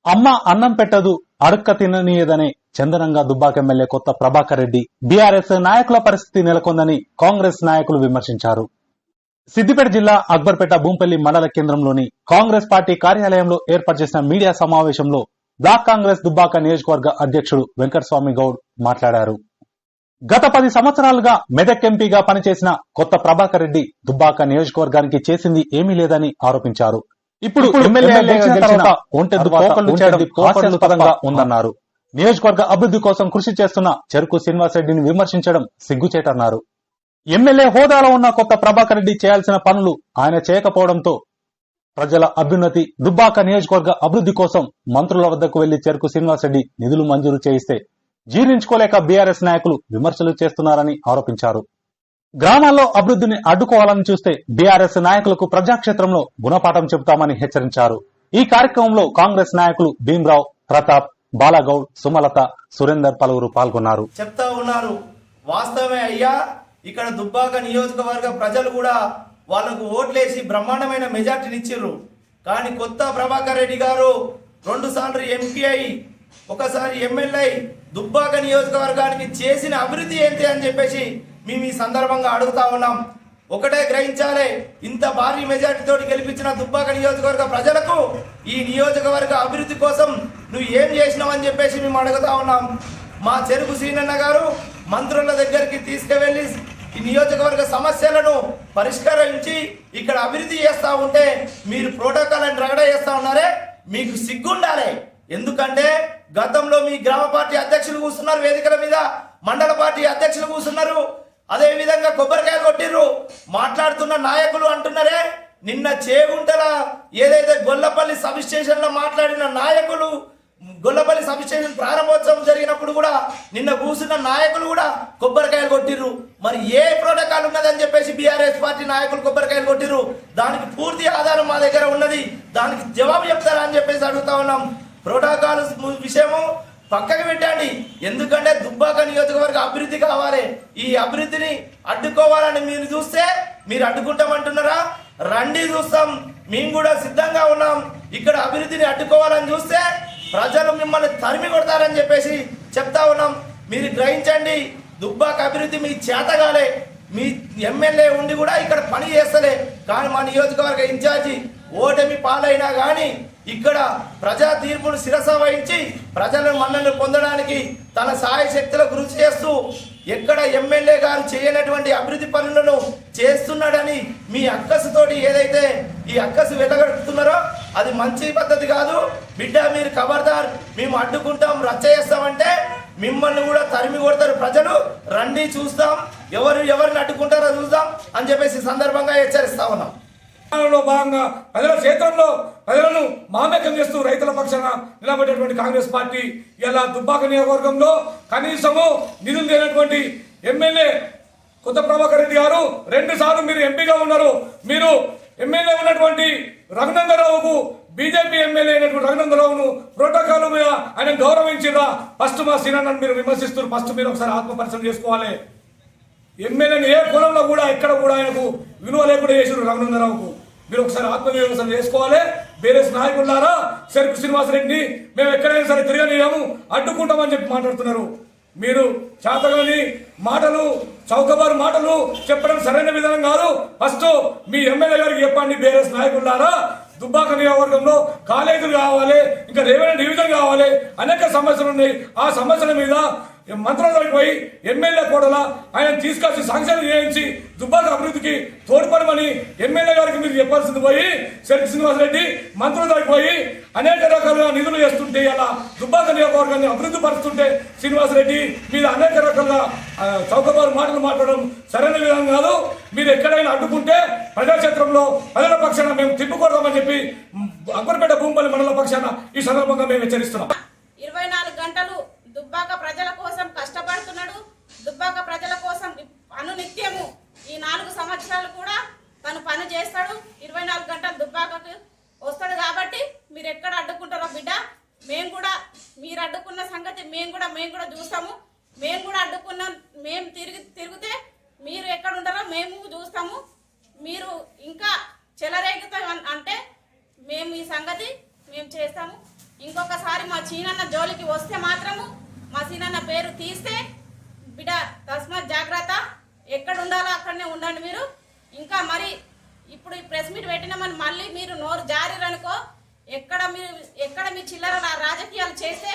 అమ్మ అన్నం పెట్టదు అడుక్క తిననీయదనే చందనంగా దుబ్బాక ఎమ్మెల్యే కొత్త ప్రభాకర్ రెడ్డి బీఆర్ఎస్ నాయకుల పరిస్థితి నెలకొందని కాంగ్రెస్ నాయకులు విమర్శించారు. సిద్దిపేట జిల్లా అక్బర్పేట భూంపల్లి మండల కేంద్రంలోని కాంగ్రెస్ పార్టీ కార్యాలయంలో ఏర్పాటు చేసిన మీడియా సమావేశంలో బ్లాక్ కాంగ్రెస్ దుబ్బాక నియోజకవర్గ అధ్యక్షుడు వెంకటస్వామి గౌడ్ మాట్లాడారు. గత 10 సంవత్సరాలుగా మెదక్ ఎంపీగా పనిచేసిన కొత్త ప్రభాకర్ రెడ్డి దుబ్బాక నియోజకవర్గానికి చేసింది ఏమీ లేదని ఆరోపించారు. ఇప్పుడు ఎమ్మెల్యే ఉందన్నారు. నియోజకవర్గ అభివృద్ధి కోసం కృషి చేస్తున్న చెరుకు శ్రీనివాస్ రెడ్డిని విమర్శించడం సిగ్గుచేటన్నారు. ఎమ్మెల్యే హోదాలో ఉన్న కొత్త ప్రభాకర్ రెడ్డి చేయాల్సిన పనులు ఆయన చేయకపోవడంతో ప్రజల అభ్యున్నతి దుబ్బాక నియోజకవర్గ అభివృద్ధి కోసం మంత్రుల వద్దకు వెళ్లి చెరుకు శ్రీనివాస్ రెడ్డి నిధులు మంజూరు చేయిస్తే జీర్ణించుకోలేక బీఆర్ఎస్ నాయకులు విమర్శలు చేస్తున్నారని ఆరోపించారు. గ్రామాల్లో అభివృద్ధిని అడ్డుకోవాలని చూస్తే బీఆర్ఎస్ నాయకులకు ప్రజాక్షేత్రంలో గుణపాఠం చెబుతామని హెచ్చరించారు. ఈ కార్యక్రమంలో కాంగ్రెస్ నాయకులు భీమరావు, ప్రతాప్, బాలగౌడ్, సుమలత, సురేందర్ పలువురు పాల్గొన్నారు. చెప్తా ఉన్నారు, వాస్తవమే అయ్యా. ఇక్కడ దుబ్బాక నియోజకవర్గ ప్రజలు కూడా వాళ్లకు ఓట్లేసి బ్రహ్మాండమైన మెజార్టీని ఇచ్చిర్రు. కానీ కొత్త ప్రభాకర్ రెడ్డి గారు 2 సార్లు ఎంపీ అయి ఒకసారి ఎమ్మెల్యే దుబ్బాక నియోజకవర్గానికి చేసిన అభివృద్ధి ఏంటి అని చెప్పేసి మేము ఈ సందర్భంగా అడుగుతా ఉన్నాం. ఒకటే గ్రహించాలి, ఇంత భారీ మెజార్టీతో గెలిపించిన దుబ్బాక నియోజకవర్గ ప్రజలకు ఈ నియోజకవర్గ అభివృద్ధి కోసం నువ్వు ఏం చేసినావు అని చెప్పేసి మేము అడుగుతా ఉన్నాం. మా చెరుకు సీనన్న గారు మంత్రుల దగ్గరికి తీసుకువెళ్ళి ఈ నియోజకవర్గ సమస్యలను పరిష్కరించి ఇక్కడ అభివృద్ధి చేస్తా ఉంటే మీరు ప్రోటోకాల్ అని రగడ చేస్తా ఉన్నారే, మీకు సిగ్గుండాలి. ఎందుకంటే గతంలో మీ గ్రామ పార్టీ అధ్యక్షులు కూర్చున్నారు వేదికల మీద, మండల పార్టీ అధ్యక్షులు కూర్చున్నారు, అదే విధంగా కొబ్బరికాయ కొట్టిర్రు. మాట్లాడుతున్న నాయకులు అంటున్నారే, నిన్న చేగుంటల ఏదైతే గొల్లపల్లి సబ్ స్టేషన్ లో మాట్లాడిన నాయకులు, గొల్లపల్లి సబ్ స్టేషన్ ప్రారంభోత్సవం జరిగినప్పుడు కూడా నిన్న కూర్చున్న నాయకులు కూడా కొబ్బరికాయలు కొట్టిర్రు. మరి ఏ ప్రోటోకాల్ ఉన్నదని చెప్పేసి బీఆర్ఎస్ పార్టీ నాయకులు కొబ్బరికాయలు కొట్టిర్రు. దానికి పూర్తి ఆధారం మా దగ్గర ఉన్నది, దానికి జవాబు చెప్తారా అని చెప్పేసి అడుగుతా ఉన్నాం. ప్రోటోకాల్ విషయము పక్కకి పెట్టండి, ఎందుకంటే దుబ్బాక నియోజకవర్గ అభివృద్ధి కావాలి. ఈ అభివృద్ధిని అడ్డుకోవాలని మీరు చూస్తే మీరు అడ్డుకుంటామంటున్నారా? రండి, చూస్తాం, మేము కూడా సిద్ధంగా ఉన్నాం. ఇక్కడ అభివృద్ధిని అడ్డుకోవాలని చూస్తే ప్రజలు మిమ్మల్ని తరిమి కొడతారని చెప్పేసి చెప్తా ఉన్నాం. మీరు గ్రహించండి, దుబ్బాక అభివృద్ధి మీ చేతగాలే. మీ ఎమ్మెల్యే ఉండి కూడా ఇక్కడ పని చేస్తలే. కానీ మా నియోజకవర్గ ఇన్ఛార్జి ఓటమి పాలైనా కానీ ఇక్కడ ప్రజా తీర్పును శిరస వహించి ప్రజలను మన్ననలు పొందడానికి తన సాయ శక్తుల కృషి చేస్తూ ఎక్కడ ఎమ్మెల్యే గారు చేయనటువంటి అభివృద్ధి పనులను చేస్తున్నాడని మీ అక్కసుతోటి ఏదైతే ఈ అక్కసు వెళ్ళగడుతున్నారో అది మంచి పద్ధతి కాదు. బిడ్డ, మీరు ఖబర్దార్, మేము అడ్డుకుంటాం, రచ్చ చేస్తామంటే మిమ్మల్ని కూడా తరిమి కొడతారు ప్రజలు. రండి, చూస్తాం, ఎవరిని అడ్డుకుంటారో చూద్దాం అని చెప్పేసి సందర్భంగా హెచ్చరిస్తా ఉన్నాం. భాగంగా ప్రజల క్షేత్రంలో ప్రజలను మామేకం చేస్తూ రైతుల పక్షాన నిలబడేటువంటి కాంగ్రెస్ పార్టీ ఇలా దుబ్బాక నియోజకవర్గంలో కనీసము నిధులు లేనటువంటి ఎమ్మెల్యే కొత్త ప్రభాకర్ రెడ్డి గారు 2 సార్లు మీరు ఎంపీగా ఉన్నారు. మీరు ఎమ్మెల్యే ఉన్నటువంటి రఘునందరావుకు బీజేపీ ఎమ్మెల్యే అయినటువంటి రఘునందరావును ప్రోటోకాల్ మీద ఆయన గౌరవించిరా? ఫస్ట్ మా సీనాన్ని మీరు విమర్శిస్తున్నారు. ఫస్ట్ మీరు ఒకసారి ఆత్మపరిశీలన చేసుకోవాలి. ఎమ్మెల్యేని ఏ కులంలో కూడా ఎక్కడ కూడా ఆయనకు విలువ లేకుండా చేసారు రఘునందరావుకు. మీరు ఒకసారి ఆత్మవిమర్శన చేసుకోవాలి. బీఆర్ఎస్ నాయకులారా, చెరుకు శ్రీనివాస్ రెడ్డిని మేము ఎక్కడైనా సరే తిరగలేము, అడ్డుకుంటామని చెప్పి మాట్లాడుతున్నారు. మీరు చేతగాని మాటలు, చౌకబారు మాటలు చెప్పడం సరైన విధానం కాదు. ఫస్ట్ మీ ఎమ్మెల్యే గారికి చెప్పండి, బీఆర్ఎస్ నాయకులారా, దుబ్బాక నియోజకవర్గంలో కాలేజీలు కావాలి, ఇంకా రెవెన్యూ డివిజన్ కావాలి, అనేక సమస్యలు ఉన్నాయి. ఆ సమస్యల మీద మంత్రులకు పోయి ఎమ్మెల్యే కూడా ఆయన తీసుకొచ్చి శాంక్షన్ చేయించి దుబ్బాక అభివృద్ధికి తోడ్పడమని ఎమ్మెల్యే గారికి మీరు చెప్పాల్సింది పోయి చెరుకు శ్రీనివాస్ రెడ్డి మంత్రులకు పోయి అనేక రకాలుగా నిధులు చేస్తుంటే అలా దుబ్బాక నియోజకవర్గాన్ని అభివృద్ధి పరుస్తుంటే శ్రీనివాస్ రెడ్డి మీద అనేక రకాలుగా చౌకబారు మాటలు మాట్లాడడం సరైన విధానం కాదు. మీరు ఎక్కడైనా అడ్డుకుంటే ప్రజాక్షేత్రంలో ప్రజల పక్షాన మేము తిప్పుకొడదామని చెప్పి అక్బర్పేట భూంపల్లి మండల పక్షాన ఈ సందర్భంగా మేము హెచ్చరిస్తున్నాం. 24 గంటలు దుబ్బాక ప్రజల కోసం కష్టపడుతున్నాడు. దుబ్బాక ప్రజల కోసం అనునిత్యము ఈ 4 సంవత్సరాలు కూడా తను పని చేస్తాడు. 24 గంటలు దుబ్బాకకు వస్తాడు. కాబట్టి మీరు ఎక్కడ అడ్డుకుంటారో బిడ్డ, మేము కూడా మీరు అడ్డుకున్న సంగతి మేము కూడా చూస్తాము. మేము కూడా అడ్డుకున్నాం, మేము తిరిగితే మీరు ఎక్కడ ఉంటారో మేము చూస్తాము. మీరు ఇంకా చెలరేగుతాం అంటే మేము ఈ సంగతి మేము చేస్తాము. ఇంకొకసారి మా చీనన్న జోలికి వస్తే మాత్రము మా సీనన్న పేరు తీస్తే బిడ్డ తస్మాత్ జాగ్రత్త, ఎక్కడ ఉండాలో అక్కడనే ఉండండి మీరు. ఇంకా మరి ఇప్పుడు ఈ ప్రెస్ మీట్ పెట్టినామని మళ్ళీ మీరు నోరు జారీరనుకో, ఎక్కడ మీ చిల్లర రాజకీయాలు చేస్తే